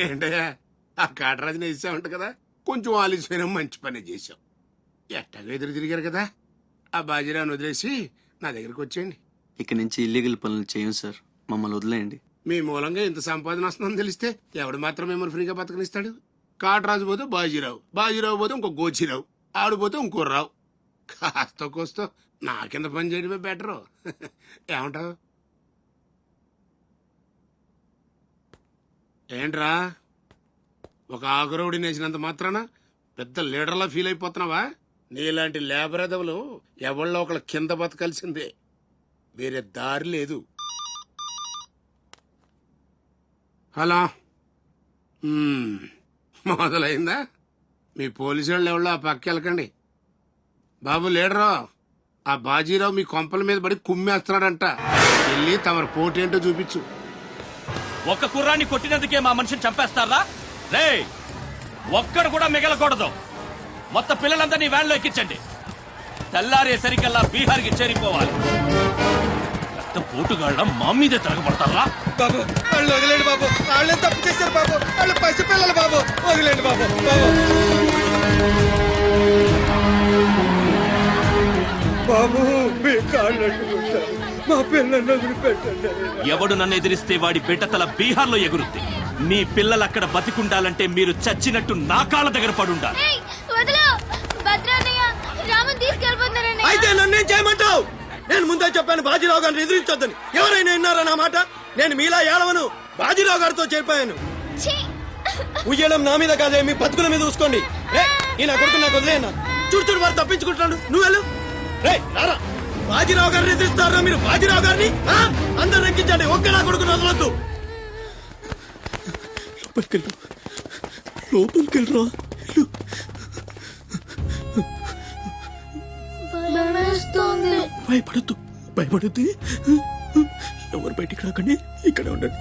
ఏంటయ్యా ఆ కాటరాజుని వేసామంట కదా, కొంచెం ఆలస్యమైన మంచి పని చేశాం. ఎట్టగా ఎదురు తిరిగారు కదా, ఆ బాజీరావుని వదిలేసి నా దగ్గరికి వచ్చేయండి. ఇక నుంచి ఇల్లీగల్ పనులు చేయం సార్, మమ్మల్ని వదిలేయండి. మీ మూలంగా ఇంత సంపాదన వస్తుందని తెలిస్తే ఎవడు మాత్రం మిమ్మల్ని ఫ్రీగా బతకనిస్తాడు? కాటరాజు పోతే బాజీరావు, బాజీరావు పోతే ఇంకో గోచిరావు, ఆడిపోతే ఇంకో రావు. కాస్త కోస్తో నా కింద పని చేయడమే బెటరు. ఏమంటావు? ఏంట్రా ఒక ఆకురవుడి నేసినంత మాత్రాన పెద్ద లీడర్లా ఫీల్ అయిపోతున్నావా? నీలాంటి లేబర్ ఎదవలు ఎవళ్ళో ఒకళ్ళ కింద బతకాల్సిందే, వేరే దారి లేదు. హలో, మొదలైందా? మీ పోలీసు వాళ్ళు ఎవరో ఆ పక్క వెళ్ళకండి. బాబు లీడరు, ఆ బాజీరావు మీ కొంపల మీద పడి కుమ్మేస్తున్నాడంట. వెళ్ళి తమరు పోటీ ఏంటో చూపించు. ఒక్క కుర్రాన్ని కొట్టినందుకే మా మనిషిని చంపేస్తారా? రే, ఒక్కడు కూడా మిగలకూడదు. మొత్తం పిల్లలందరినీ వ్యాన్లో ఎక్కించండి. తెల్లారేసరికల్లా బీహార్కి చేరిపోవాలి. రక్త పోటుగాళ్ళ మా మీదే తిరగబడతారా? బాబు వాళ్ళు వదిలేండి బాబు, వాళ్ళే తప్పు చేశారు బాబు, వాళ్ళు పసిపిల్లలు బాబు, వదిలేండి బాబు. బాబు మీ కాళ్ళు మా పిల్లల్ని వదిలిపెట్టండి. ఎవడు నన్ను ఎదిరిస్తే వాడి బిడ్డతల బీహార్లో ఎగురుద్ది. మీ పిల్లలు అక్కడ బతికుండాలంటే మీరు చచ్చినట్టు నా కాళ్ళ దగ్గర పడుండాలి. అయితే నన్నేం చేయమంటావు? నేను ముందే చెప్పాను బాజీరావు గారిని ఎదిరించొద్దని. ఎవరైనా విన్నారా నా మాట? నేను మీలా ఏడవను, బాజీరావు గారితో చేరిపోయాను. ఉయ్యడం నా మీద కాదే, మీ బతుకుల మీద చూసుకోండి. ఈ నా కొడుకు నాకు వదిలేనా? చూడు వారు తప్పించుకుంటున్నాడు, నువ్వు వెళ్ళు. రే రారా, బాజీరావు గారిని ఎదిరిస్తారా మీరు? బాజీరావు గారిని అందరు ఎక్కించండి, ఒక్క నా కొడుకుని వదలొద్దు. లోపలికి వెళ్ళరా. భయపడద్దు, భయపడద్దు. ఎవరు బయటికి రాకండి, ఇక్కడ ఉండండి.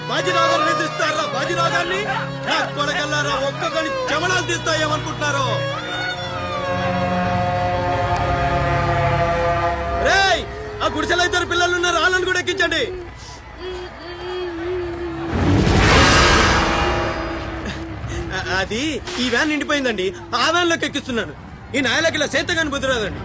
బాజీరావు గారిని ఎదిరిస్తారా? బాజీరావు గారిని నా కొడగల్లారా, ఒక్కొక్కని చెమడాలు తీస్తాయేమనుకుంటున్నారు? రేయ్, ఆ గుడిసెలో ఇద్దరు పిల్లలు ఉన్నారు, వాళ్ళని కూడా ఎక్కించండి. అది ఈ వ్యాన్ నిండిపోయిందండి, ఆ వ్యాన్ లోకి ఎక్కిస్తున్నాను. ఈ నాయలకి ఇలా సేతగాని బుద్ధిరాదండి.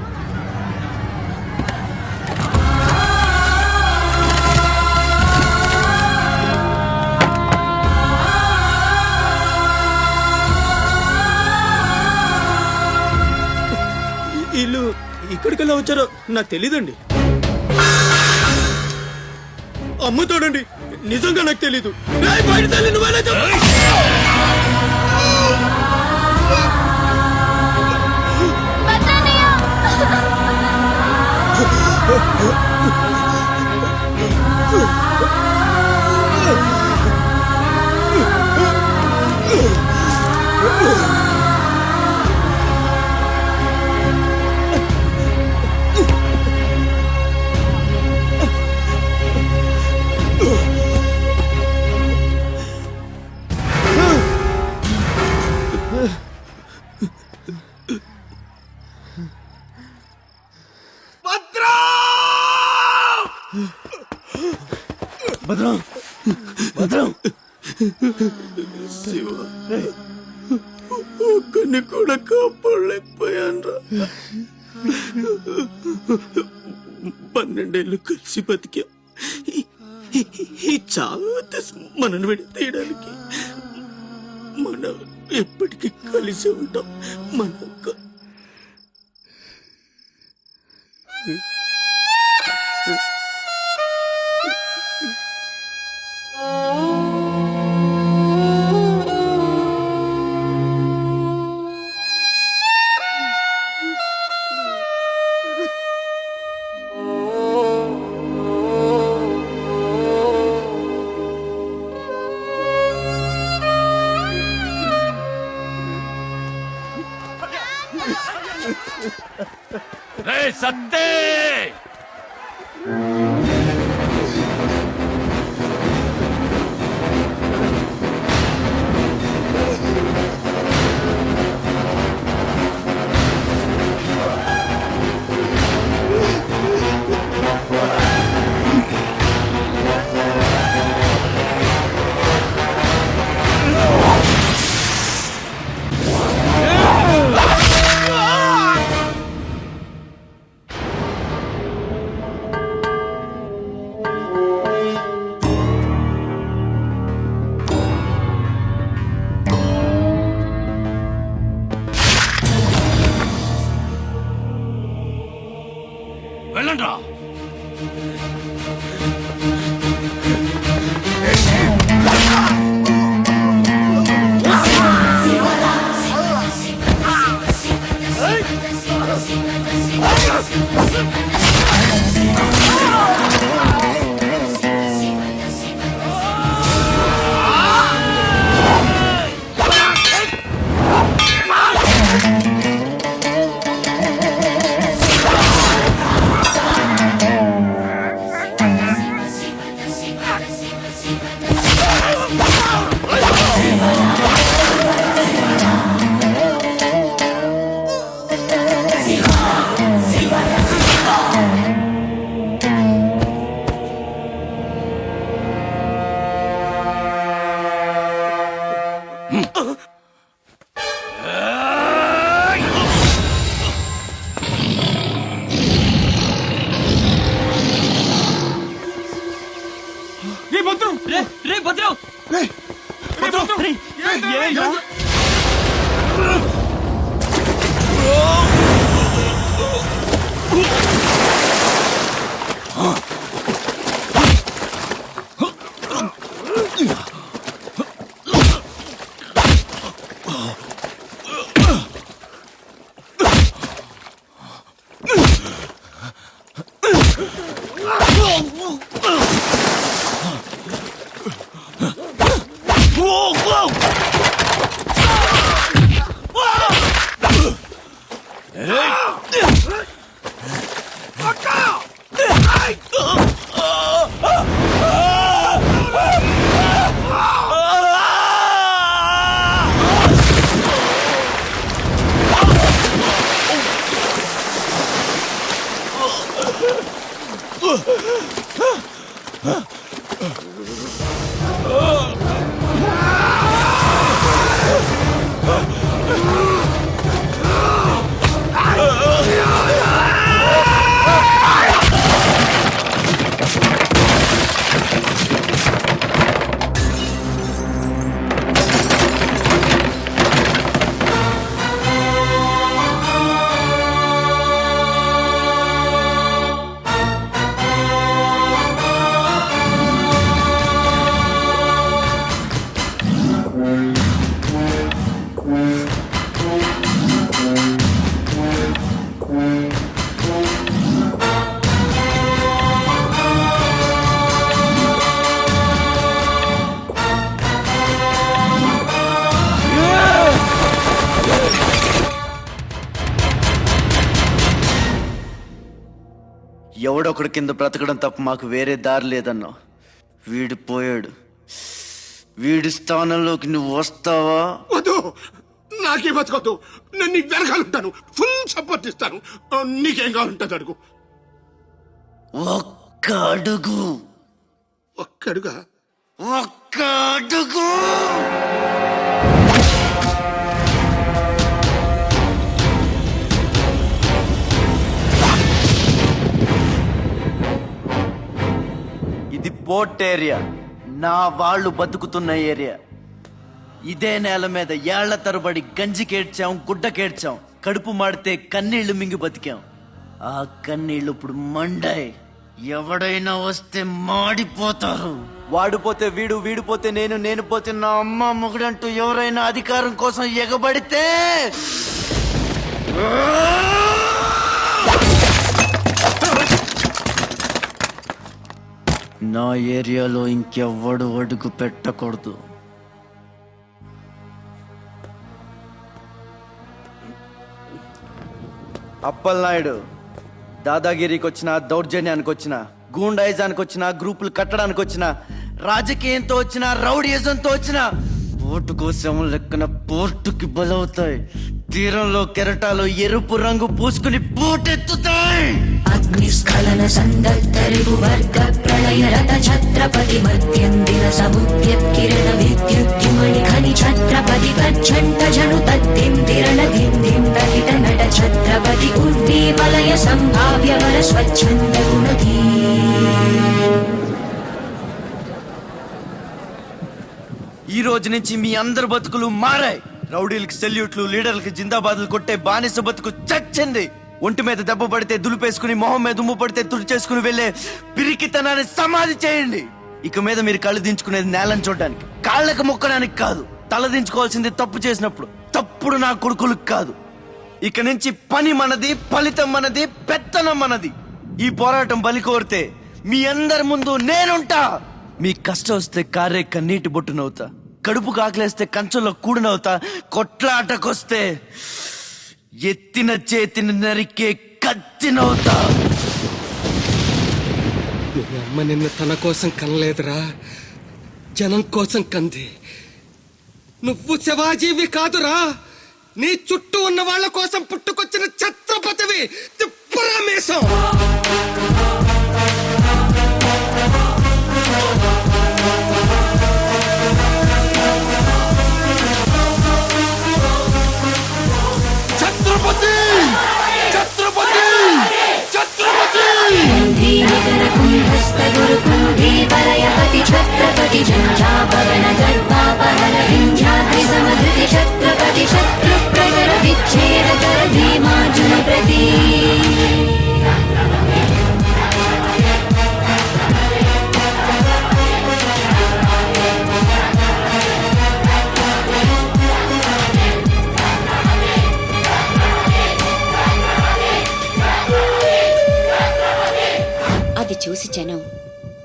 వీళ్ళు ఇక్కడికెళ్ళా వచ్చారో నాకు తెలీదండి. అమ్ముతాడండి, నిజంగా నాకు తెలీదు. బయట తల్లి నువ్వేనా చెప్పు. భద్రం, భద్రం, శివ, ఒక్కని కూడా కాపాడలేకపోయాను. 12 ఏళ్ళు కలిసి బతికా. ఈ చావు మనను విడతీయడానికి మనం ఎప్పటికీ కలిసి ఉంటాం. మన సత్తే రే భద్రం ఏమైందా? ఎవడొకడు కింద బ్రతకడం తప్ప మాకు వేరే దారి లేదన్నా. వీడు పోయాడు. వీడి స్థానంలోకి నువ్వు వస్తావా? వద్దు, నాకే బతకొద్దు. నేను నీకు వెనకాలంటాను, ఫుల్ సపోర్ట్ ఇస్తాను. నీకేం కావాలంటుంది అడుగు. ఒక్క అడుగు. ఒక్కడుగా? ఒక్క అడుగు. ఇది పోర్ట్ ఏరియా, నా వాళ్ళు బతుకుతున్న ఏరియా. ఇదే నేల మీద ఏళ్ల తరబడి గంజికేడ్చాం, గుడ్డకేడ్చాం, కడుపు మాడితే కన్నీళ్లు మింగి బతికాం. ఆ కన్నీళ్లు ఇప్పుడు మండాయి. ఎవడైనా వస్తే మాడిపోతారు. వాడిపోతే వీడు, వీడిపోతే నేను, నేను పోతే నా అమ్మ మొగుడంటూ ఎవరైనా అధికారం కోసం ఎగబడితే నా ఏరియాలో ఇంకెవ్వడు అడుగు పెట్టకూడదు. అప్పలనాయుడు దాదాగిరికి వచ్చినా, దౌర్జన్యానికి వచ్చినా, గూండాయిజానికి వచ్చినా, గ్రూపులు కట్టడానికి వచ్చినా, రాజకీయంతో వచ్చినా, రౌడీయిజంతో వచ్చినా ఓటు కోసం లెక్కన పోర్టుకి బలవుతాయి. తీరంలో కెరటాలు ఎరుపు రంగు పూసుకుని పోటెత్తుతాయి. అగ్నిస్ఖలన సందత్తరిపు వర్గ ప్రళయ రథ ఛత్రపతి మధ్యందిన సముద్యత్కిరణ విద్యుద్యుమణి ఖని ఛత్రపతి ప్రచండ జను తద్దిం తిరణ ధిం ధిం దహిత నట ఛత్రపతి ఉర్వీ వలయ సంభావ్య వర స్వచ్ఛంద గుణధీ. ఈ రోజు నుంచి మీ అందరి బతుకులు మారాయి. రౌడీలకి సెల్యూట్లు, లీడర్లకి జిందాబాదులు కొట్టే బానిస బతుకు చచ్చింది. ఒంటి మీద దెబ్బ పడితే దులిపేసుకుని, మొహం మీద ఉమ్ము పడితే తుడిచేసుకుని వెళ్లే పిరికితనాన్ని సమాధి చేయండి. ఇక మీద మీరు కళ్ళు దించుకునేది నేలను చూడడానికి, కాళ్ళకు మొక్కడానికి కాదు. తల దించుకోవాల్సింది తప్పు చేసినప్పుడు, తప్పుడు నా కొడుకులకు కాదు. ఇక నుంచి పని మనది, ఫలితం మనది, పెత్తనం మనది. ఈ పోరాటం బలి కోరితే మీ అందరి ముందు నేనుంటా. మీ కష్టం వస్తే కారే కన్నీటి బొట్టునవుతా, కడుపు కాకలేస్తే కంచంలో కూడినవుతా, కొట్లాటకొస్తే ఎత్తిన చేతిని నరికే కత్తినవుతా. మీ అమ్మ నిన్ను తన కోసం కనలేదురా, జనం కోసం కంది. నువ్వు శివాజీవి కాదురా, నీ చుట్టూ ఉన్న వాళ్ళ కోసం పుట్టుకొచ్చిన ఛత్రపతివి. తిప్పరామేశం. ఛత్రపతి, ఛత్రపతి, ఛత్రపతి. కుంభీ నికర కుంభస్థ గురు కుంభీ వలయ పతి ఛత్ర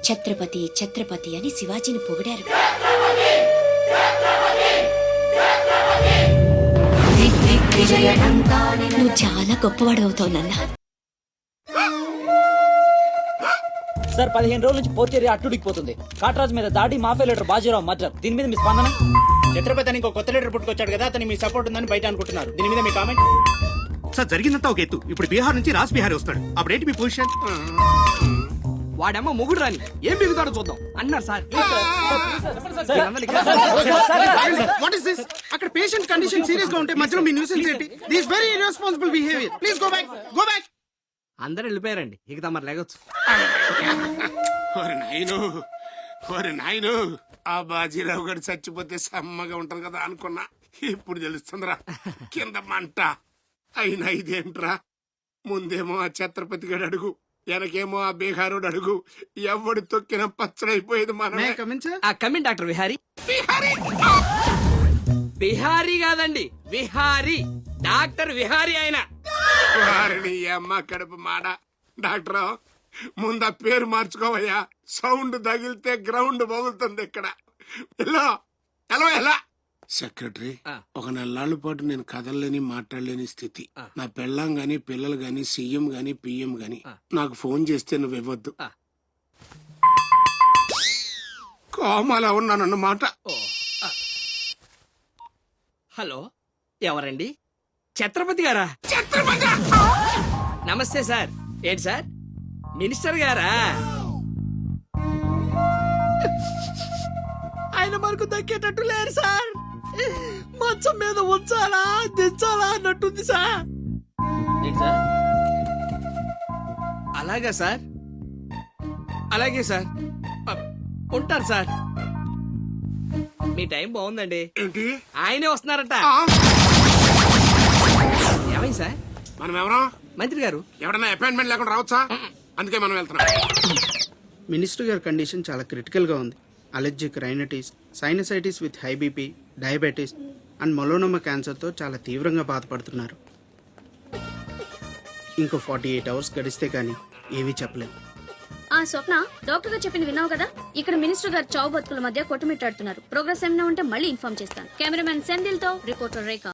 ఛత్రపతి ఛత్రపతి అని శివాజీని పొగిడారు. నువ్వు చాలా గొప్పవాడు అవుతావు నాన్న. సార్ 15 రోజుల నుంచి పోర్ట్ ఏరియా అట్టుడికిపోతుంది. కాట్రాజ్ మీద దాడి, మాఫియా లీడర్ బాజీరావు మర్డర్. దీని మీద మీ స్పందన? ఛత్రపతి అని ఇంకో కొత్త లీడర్ పుట్టుకొచ్చాడు కదా, అతని మీ సపోర్ట్ ఉందని బయట అనుకుంటున్నారు. దీని మీద మీ కామెంట్? సార్ జరిగిందంతా ఒక ఎత్తు. ఇప్పుడు బీహార్ నుంచి రాజ్ బిహారీ వస్తాడు. అప్పుడేంటి మీ పొజిషన్? వాడమ్మ మొగుడు రాని ఏం బిగుతాడో చూద్దాం అన్నారు సార్. What is this? అక్కడ పేషెంట్ కండిషన్ సీరియస్ గా ఉంటే మధ్యలో మీ న్యూసెన్స్ ఏంటి? This very irresponsible behaviour. Please go back, go back. అందరూ వెళ్ళిపోయారండి, ఇక తమరు లేగొచ్చు. ఓరి నాయను, ఆ బాజీరావు గారు చచ్చిపోతే సమ్మగా ఉంటది కదా అనుకున్నా. ఇప్పుడు తెలుస్తుందిరా కింద మంట. అయినా ఇదేంట్రా, ముందేమో ఆ ఛత్రపతి గడు అడుగు, వెనకేమో ఆ బీహారోడు అడుగు. ఎవడు తొక్కిన పచ్చడైపోయేది మనం. ఆ కమిన్ డాక్టర్ విహారీ. బిహారీ కాదండి, విహారీ. డాక్టర్ విహారీ ఆయన. వారిని అమ్మ కడుపు మాడ. డాక్టర్ ముందు ఆ పేరు మార్చుకోవయ్యా. సౌండ్ తగిలితే గ్రౌండ్ పగులుతుంది ఇక్కడ. ఎలా సెక్రటరీ, ఒక నెలల పాటు నేను కదలలేని మాట్లాడలేని స్థితి. నా పెళ్ళాం గాని పిల్లలు గాని సీఎం గాని పిఎం గాని నాకు ఫోన్ చేస్తే నువ్వు ఇవ్వద్దు. కోమాలో ఉన్నానన్నమాట. హలో, ఎవరండి? ఛత్రపతి గారా? నమస్తే సార్. ఏంటి సార్, మినిస్టర్ గారా? ఆయన మనకు దక్కేటట్టు లేరు సార్. మంచం మీద ఉంచాలా దించాలా అన్నట్టుంది సార్. ఏంటి సార్? అలాగా సార్, అలాగే సార్. ఉంటారు సార్. మీ టైం బాగుందండి. ఏంటి? ఆయనే వస్తున్నారట. ఏమైంది సార్? మనం ఎవరో మంత్రి గారు ఎవడన్నా అపాయింట్మెంట్ లేకుండా రావచ్చా? అందుకే మనం వెళ్తున్నాం. మినిస్టర్ గారి కండిషన్ చాలా క్రిటికల్ గా ఉంది. Allergic rhinitis, sinusitis with high BP, diabetes and melanoma క్యాన్సర్తో చాలా తీవ్రంగా బాధపడుతున్నారు. ఇంకో 48 అవర్స్ గడిస్తే కానీ ఏమీ చెప్పలేం. ఆ స్వప్న, డాక్టర్ గారు చెప్పింది విన్నావు కదా? ఇక్కడ మినిస్టర్ గారు చావు బతుకుల మధ్య కొట్టుమిట్టాడుతున్నారు. ప్రోగ్రెస్ ఏమైనా ఉంటే మళ్ళీ ఇన్ఫార్మ్ చేస్తాను. కెమెరామెన్ సెందిల్ తో రిపోర్టర్ రేఖ.